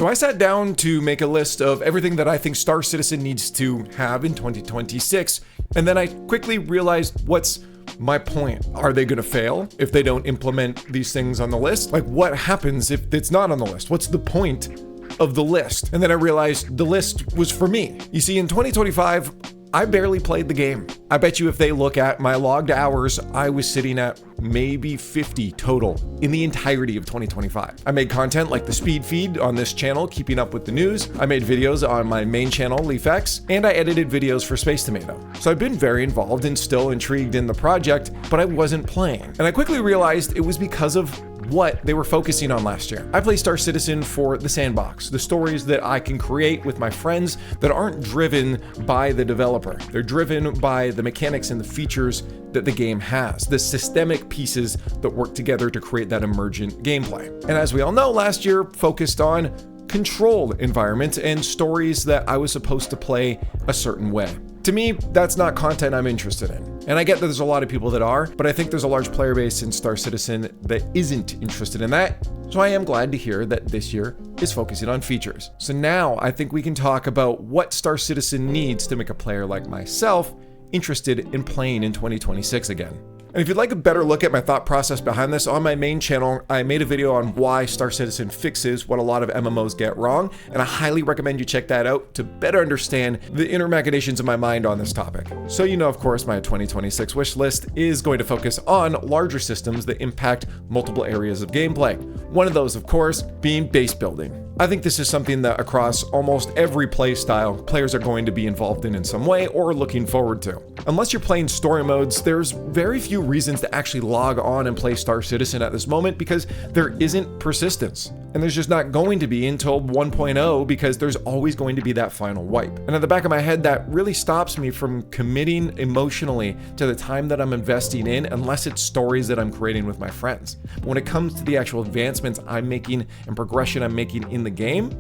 So I sat down to make a list of everything that I think Star Citizen needs to have in 2026, and then I quickly realized, what's my point? Are they going to fail if they don't implement these things on the list? Like, what happens if it's not on the list? What's the point of the list? And then I realized the list was for me. You see, in 2025, I barely played the game. I bet you if they look at my logged hours, I was sitting at maybe 50 total in the entirety of 2025. I made content like the speed feed on this channel, keeping up with the news. I made videos on my main channel, LeafX, and I edited videos for Space Tomato. So I've been very involved and still intrigued in the project, but I wasn't playing. And I quickly realized it was because of what they were focusing on last year. I play Star Citizen for the sandbox, the stories that I can create with my friends that aren't driven by the developer. They're driven by the mechanics and the features that the game has, the systemic pieces that work together to create that emergent gameplay. And as we all know, last year focused on controlled environments and stories that I was supposed to play a certain way. To me, that's not content I'm interested in. And I get that there's a lot of people that are, but I think there's a large player base in Star Citizen that isn't interested in that. So I am glad to hear that this year is focusing on features. So now I think we can talk about what Star Citizen needs to make a player like myself interested in playing in 2026 again. And if you'd like a better look at my thought process behind this, on my main channel, I made a video on why Star Citizen fixes what a lot of MMOs get wrong, and I highly recommend you check that out to better understand the inner machinations of my mind on this topic. So you know, of course, my 2026 wish list is going to focus on larger systems that impact multiple areas of gameplay. One of those, of course, being base building. I think this is something that across almost every play style, players are going to be involved in some way or looking forward to. Unless you're playing story modes, there's very few reasons to actually log on and play Star Citizen at this moment because there isn't persistence. And there's just not going to be until 1.0 because there's always going to be that final wipe. And at the back of my head, that really stops me from committing emotionally to the time that I'm investing in unless it's stories that I'm creating with my friends. But when it comes to the actual advancements I'm making and progression I'm making in the game,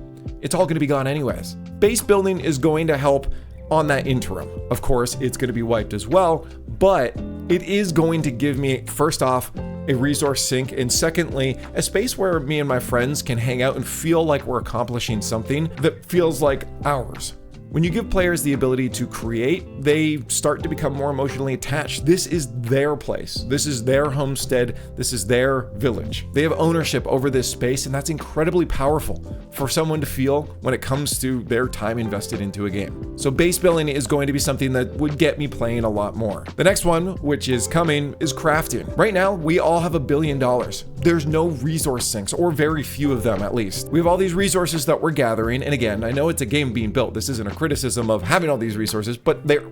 it's all going to be gone anyways. Base building is going to help on that interim. Of course, it's going to be wiped as well, but it is going to give me, first off, a resource sink, and secondly, a space where me and my friends can hang out and feel like we're accomplishing something that feels like ours. When you give players the ability to create, they start to become more emotionally attached. This is their place. This is their homestead. This is their village. They have ownership over this space, and that's incredibly powerful for someone to feel when it comes to their time invested into a game. So base building is going to be something that would get me playing a lot more. The next one, which is coming, is crafting. Right now, we all have $1 billion. There's no resource sinks, or very few of them at least. We have all these resources that we're gathering, and again, I know it's a game being built. This isn't a criticism of having all these resources, but there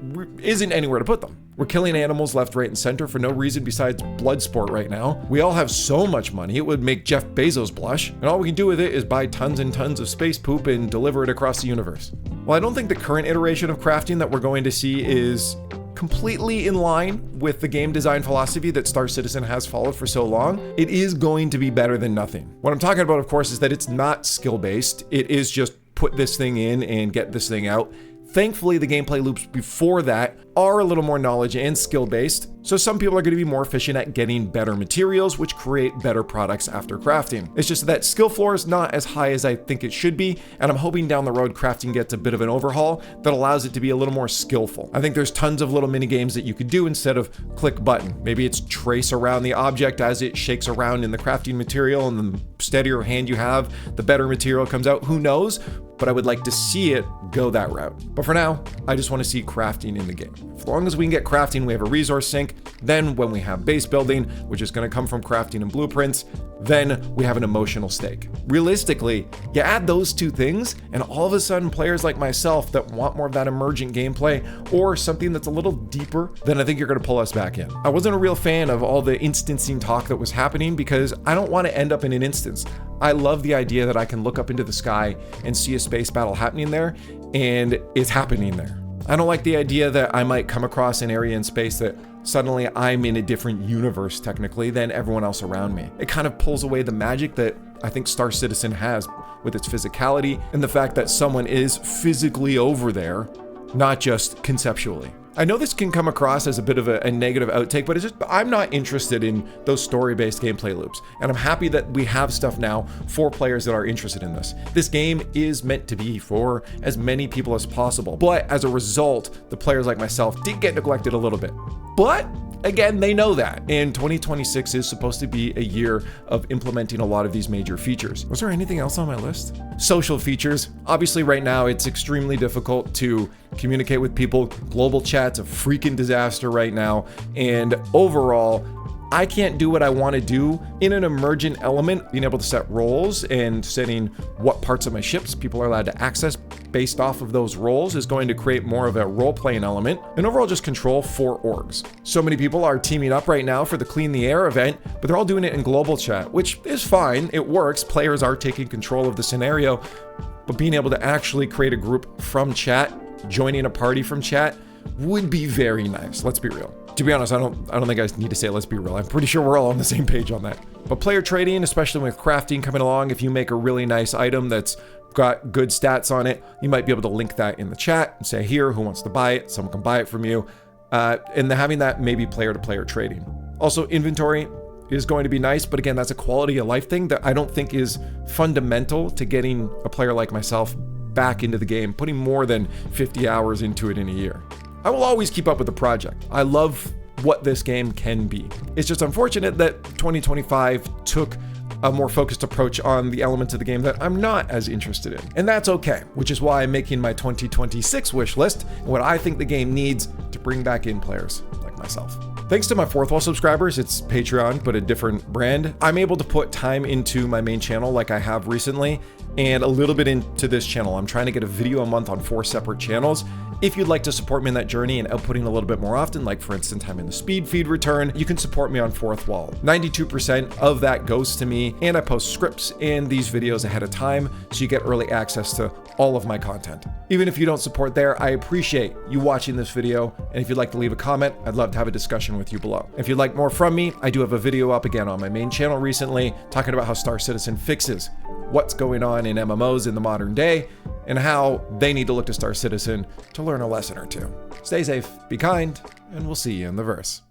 isn't anywhere to put them. We're killing animals left, right, and center for no reason besides blood sport right now. We all have so much money, it would make Jeff Bezos blush, and all we can do with it is buy tons and tons of space poop and deliver it across the universe. Well, I don't think the current iteration of crafting that we're going to see is completely in line with the game design philosophy that Star Citizen has followed for so long. It is going to be better than nothing. What I'm talking about, of course, is that it's not skill-based. It is just put this thing in and get this thing out. Thankfully, the gameplay loops before that are a little more knowledge and skill-based, so some people are going to be more efficient at getting better materials, which create better products after crafting. It's just that skill floor is not as high as I think it should be, and I'm hoping down the road crafting gets a bit of an overhaul that allows it to be a little more skillful. I think there's tons of little mini games that you could do instead of click button. Maybe it's trace around the object as it shakes around in the crafting material, and the steadier hand you have, the better material comes out. Who knows? But I would like to see it go that route. But for now, I just want to see crafting in the game. As long as we can get crafting, we have a resource sink. Then when we have base building, which is going to come from crafting and blueprints, then we have an emotional stake. Realistically, you add those two things, and all of a sudden players like myself that want more of that emergent gameplay or something that's a little deeper, then I think you're going to pull us back in. I wasn't a real fan of all the instancing talk that was happening because I don't want to end up in an instance. I love the idea that I can look up into the sky and see a space battle happening there, and it's happening there. I don't like the idea that I might come across an area in space that suddenly I'm in a different universe technically than everyone else around me. It kind of pulls away the magic that I think Star Citizen has with its physicality and the fact that someone is physically over there, not just conceptually. I know this can come across as a bit of a negative outtake, but it's just, I'm not interested in those story-based gameplay loops. And I'm happy that we have stuff now for players that are interested in this. This game is meant to be for as many people as possible. But as a result, the players like myself did get neglected a little bit. But again, they know that, and 2026 is supposed to be a year of implementing a lot of these major features. Was there anything else on my list? Social features. Obviously, right now, it's extremely difficult to communicate with people. Global chat's a freaking disaster right now, and overall, I can't do what I want to do in an emergent element. Being able to set roles and setting what parts of my ships people are allowed to access based off of those roles is going to create more of a role-playing element and overall just control for orgs. So many people are teaming up right now for the Clean the Air event, but they're all doing it in global chat, which is fine. It works. Players are taking control of the scenario, but being able to actually create a group from chat, joining a party from chat would be very nice. Let's be real. To be honest, I don't think I need to say let's be real. I'm pretty sure we're all on the same page on that. But player trading, especially with crafting coming along, if you make a really nice item that's got good stats on it, you might be able to link that in the chat and say, here, who wants to buy it? Someone can buy it from you. And having that maybe player-to-player trading. Also, inventory is going to be nice, but again, that's a quality of life thing that I don't think is fundamental to getting a player like myself back into the game, putting more than 50 hours into it in a year. I will always keep up with the project. I love what this game can be. It's just unfortunate that 2025 took a more focused approach on the elements of the game that I'm not as interested in. And that's okay, which is why I'm making my 2026 wish list and what I think the game needs to bring back in players like myself. Thanks to my Fourth Wall subscribers, it's Patreon, but a different brand, I'm able to put time into my main channel like I have recently, and a little bit into this channel. I'm trying to get a video a month on 4 separate channels. If you'd like to support me in that journey and outputting a little bit more often, like for instance, having the speed feed return, you can support me on Fourth Wall. 92% of that goes to me, and I post scripts and these videos ahead of time, so you get early access to all of my content. Even if you don't support there, I appreciate you watching this video, and if you'd like to leave a comment, I'd love to have a discussion with you below. If you'd like more from me, I do have a video up again on my main channel recently, talking about how Star Citizen fixes what's going on in MMOs in the modern day, and how they need to look to Star Citizen to learn a lesson or two. Stay safe, be kind, and we'll see you in the verse.